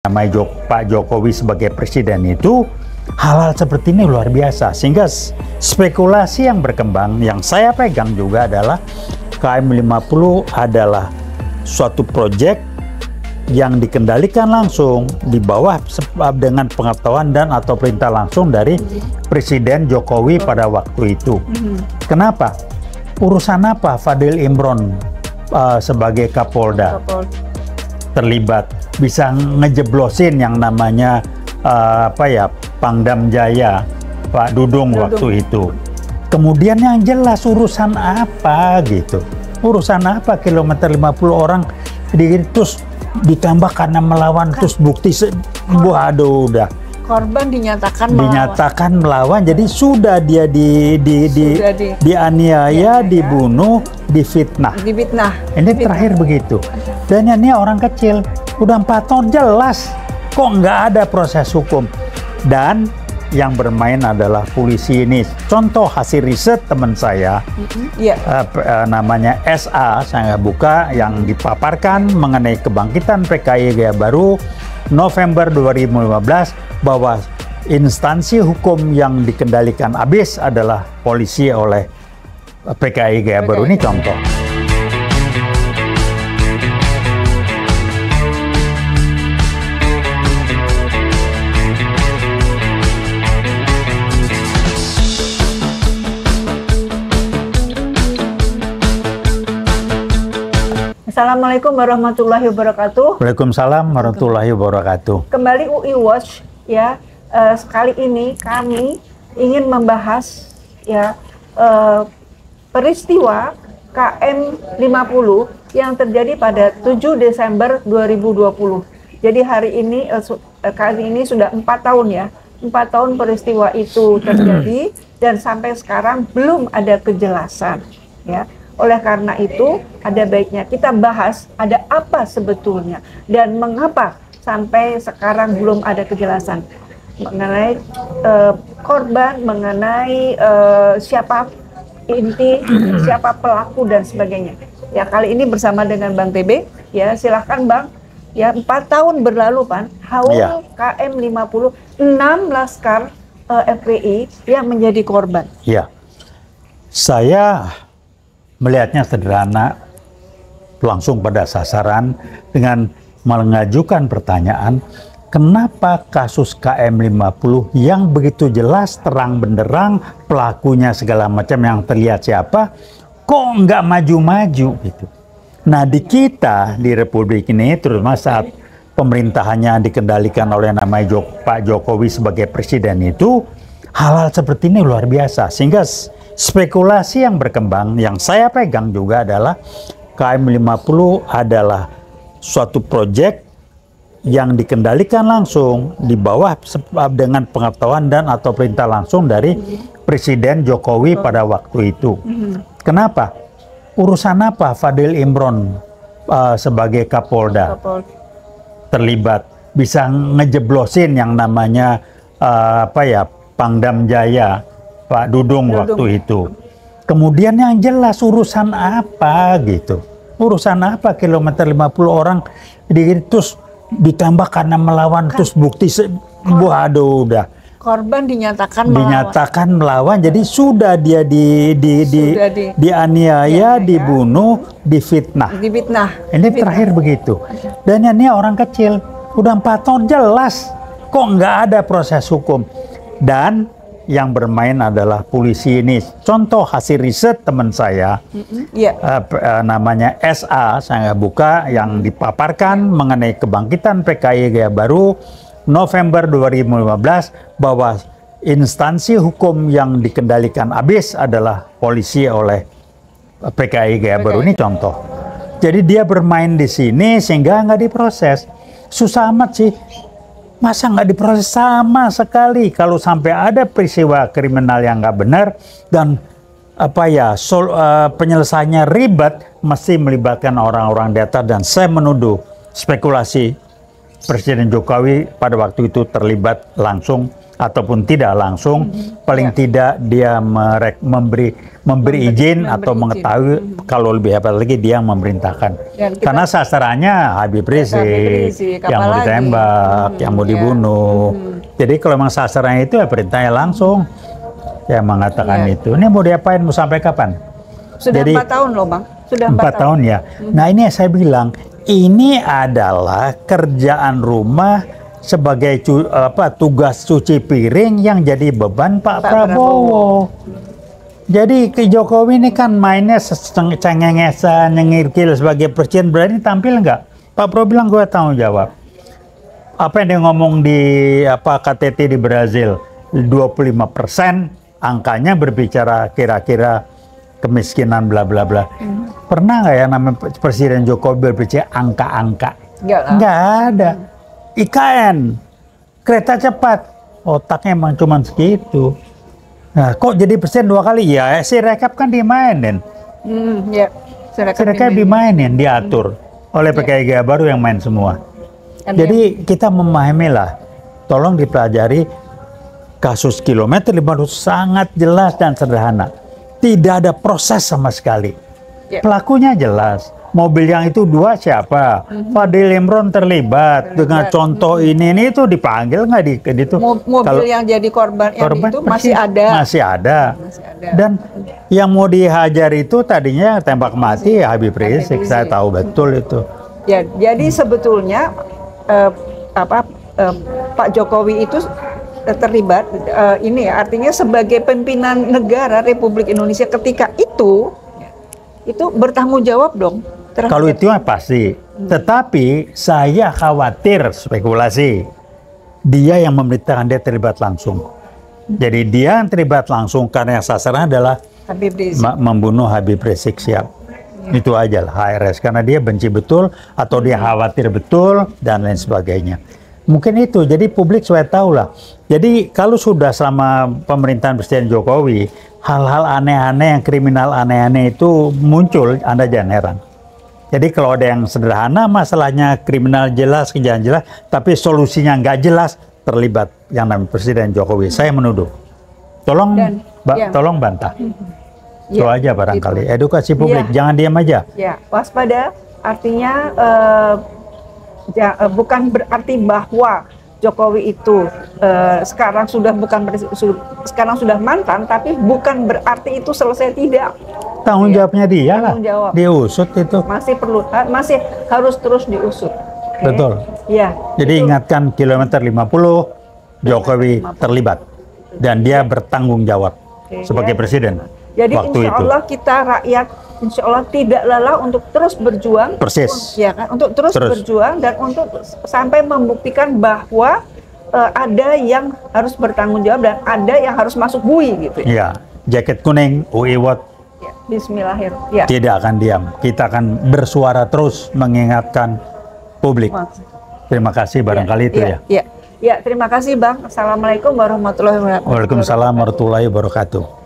Nama Pak Jokowi sebagai presiden itu hal-hal seperti ini luar biasa, sehingga spekulasi yang berkembang yang saya pegang juga adalah KM50 adalah suatu proyek yang dikendalikan langsung di bawah dengan pengetahuan dan atau perintah langsung dari Presiden Jokowi pada waktu itu. Kenapa? Urusan apa Fadil Imron sebagai Kapolda terlibat bisa ngejeblosin yang namanya Pangdam Jaya Pak Dudung waktu itu. Kemudian yang jelas urusan apa gitu, urusan apa kilometer 50 orang terus ditambah karena melawan terus bukti waduh udah korban dinyatakan melawan, jadi sudah dia dianiaya, dibunuh, difitnah. Ini terakhir begitu. Dan ini orang kecil, udah 4 tahun jelas kok nggak ada proses hukum. Dan yang bermain adalah polisi ini. Contoh hasil riset teman saya, namanya SA, saya buka, yang dipaparkan mengenai kebangkitan PKI Gaya Baru November 2015, bahwa instansi hukum yang dikendalikan abis adalah polisi oleh PKI Gaya Baru. Ini contoh. Assalamualaikum warahmatullahi wabarakatuh. Waalaikumsalam warahmatullahi wabarakatuh. Kembali UI Watch ya. Sekali ini kami ingin membahas ya peristiwa KM50 yang terjadi pada 7 Desember 2020. Jadi hari ini kali ini sudah 4 tahun ya. 4 tahun peristiwa itu terjadi dan sampai sekarang belum ada kejelasan ya. Oleh karena itu, ada baiknya kita bahas ada apa sebetulnya dan mengapa sampai sekarang belum ada kejelasan mengenai korban, mengenai siapa inti, siapa pelaku dan sebagainya. Ya, kali ini bersama dengan Bang TB. Ya, silahkan Bang. Ya, 4 tahun berlalu Pan, haul KM50, 6 laskar FPI yang menjadi korban. Ya, saya melihatnya sederhana, langsung pada sasaran dengan mengajukan pertanyaan, kenapa kasus KM50 yang begitu jelas terang benderang pelakunya segala macam yang terlihat siapa, kok nggak maju-maju gitu. Nah di kita di Republik ini, terutama saat pemerintahannya dikendalikan oleh Pak Jokowi sebagai presiden itu, hal-hal seperti ini luar biasa, sehingga spekulasi yang berkembang yang saya pegang juga adalah KM50 adalah suatu proyek yang dikendalikan langsung di bawah dengan pengetahuan dan atau perintah langsung dari Presiden Jokowi pada waktu itu. Kenapa? Urusan apa Fadil Imron sebagai Kapolda terlibat bisa ngejeblosin yang namanya Pangdam Jaya Pak Dudung waktu itu. Kemudian yang jelas urusan apa gitu, urusan apa kilometer 50 orang terus ditambah karena melawan terus bukti waduh udah korban dinyatakan melawan, jadi sudah dia dianiaya, dibunuh, difitnah. Ini terakhir begitu. Dan ini orang kecil, udah 4 tahun jelas kok nggak ada proses hukum. Dan yang bermain adalah polisi ini. Contoh hasil riset teman saya, namanya SA, saya buka, yang dipaparkan mengenai kebangkitan PKI Gaya Baru November 2015, bahwa instansi hukum yang dikendalikan abis adalah polisi oleh PKI Gaya Baru. Ini contoh. Jadi dia bermain di sini sehingga nggak diproses. Susah amat sih. Masa nggak diproses sama sekali? Kalau sampai ada peristiwa kriminal yang nggak benar dan penyelesaiannya ribet, mesti melibatkan orang-orang di atas. Dan saya menuduh spekulasi Presiden Jokowi pada waktu itu terlibat langsung ataupun tidak langsung, paling tidak dia memberi izin atau mengetahui, kalau lebih hebat lagi dia yang memerintahkan. Karena sasarannya Habib Rizik yang mau ditembak, yang mau dibunuh. Jadi kalau memang sasarannya itu ya perintahnya langsung. Yang mengatakan itu. Ini mau diapain, mau sampai kapan? Sudah 4 tahun loh Bang. Sudah 4 tahun ya. Nah ini saya bilang, ini adalah kerjaan rumah sebagai tugas cuci piring yang jadi beban Pak Prabowo. Jadi ke Jokowi ini kan mainnya cengengesan, nyengirkil sebagai presiden, berani tampil nggak? Pak Prabowo bilang gue tanggung jawab. Apa yang dia ngomong di KTT di Brazil, 25% angkanya berbicara kira-kira kemiskinan bla bla bla. Pernah nggak ya namanya Presiden Jokowi berbicara angka-angka? Nggak ada. IKN, kereta cepat, otaknya emang cuma segitu. Nah, kok jadi presiden 2 kali? Ya, si rekap kan dimainin. Ya. Si rekap dimainin, diatur oleh PKI baru yang main semua. Jadi kita memahami lah, tolong dipelajari kasus kilometer 500 sangat jelas dan sederhana. Tidak ada proses sama sekali. Pelakunya jelas. Mobil yang itu 2 siapa? Fadil Imron terlibat dengan contoh ini itu dipanggil nggak di itu? Mobil yang jadi korban itu masih ada. Masih ada. Dan yang mau dihajar itu tadinya tembak mati Habib Rizik. Saya tahu betul itu. Ya, jadi sebetulnya Pak Jokowi itu terlibat ini ya, artinya sebagai pimpinan negara Republik Indonesia ketika itu bertanggung jawab dong. Kalau itu pasti. Tetapi saya khawatir spekulasi. Dia yang memerintahkan, dia terlibat langsung. Jadi dia yang terlibat langsung karena yang sasaran adalah Habib Rizik. Membunuh Habib Rizik, siap. Itu aja lah HRS, karena dia benci betul atau dia khawatir betul dan lain sebagainya. Mungkin itu, jadi publik supaya tahu lah. Jadi kalau sudah selama pemerintahan Presiden Jokowi, hal-hal aneh-aneh yang kriminal aneh-aneh itu muncul, Anda jangan heran. Jadi kalau ada yang sederhana, masalahnya kriminal jelas, kejahatan jelas, tapi solusinya nggak jelas, terlibat yang namanya Presiden Jokowi. Saya menuduh. Tolong tolong bantah. Itu aja barangkali. Edukasi publik, jangan diam aja. Ya, waspada artinya bukan berarti bahwa Jokowi itu sekarang sudah sekarang sudah mantan, tapi bukan berarti itu selesai, tidak. Tanggung jawabnya dia lah. Diusut itu. Masih harus terus diusut. Betul. Ya. Jadi ingatkan kilometer 50 Jokowi terlibat dan dia bertanggung jawab sebagai presiden. Jadi waktu insya Allah kita rakyat insya Allah tidak lelah untuk terus berjuang. Persis. Ya kan, untuk terus berjuang dan untuk sampai membuktikan bahwa ada yang harus bertanggung jawab dan ada yang harus masuk bui gitu. Iya, jaket kuning UI Watt. Ya, Bismillahirrahmanirrahim. Ya. Tidak akan diam. Kita akan bersuara terus mengingatkan publik. Terima kasih barangkali itu ya. Ya, terima kasih Bang. Assalamualaikum warahmatullahi wabarakatuh. Waalaikumsalam warahmatullahi wabarakatuh.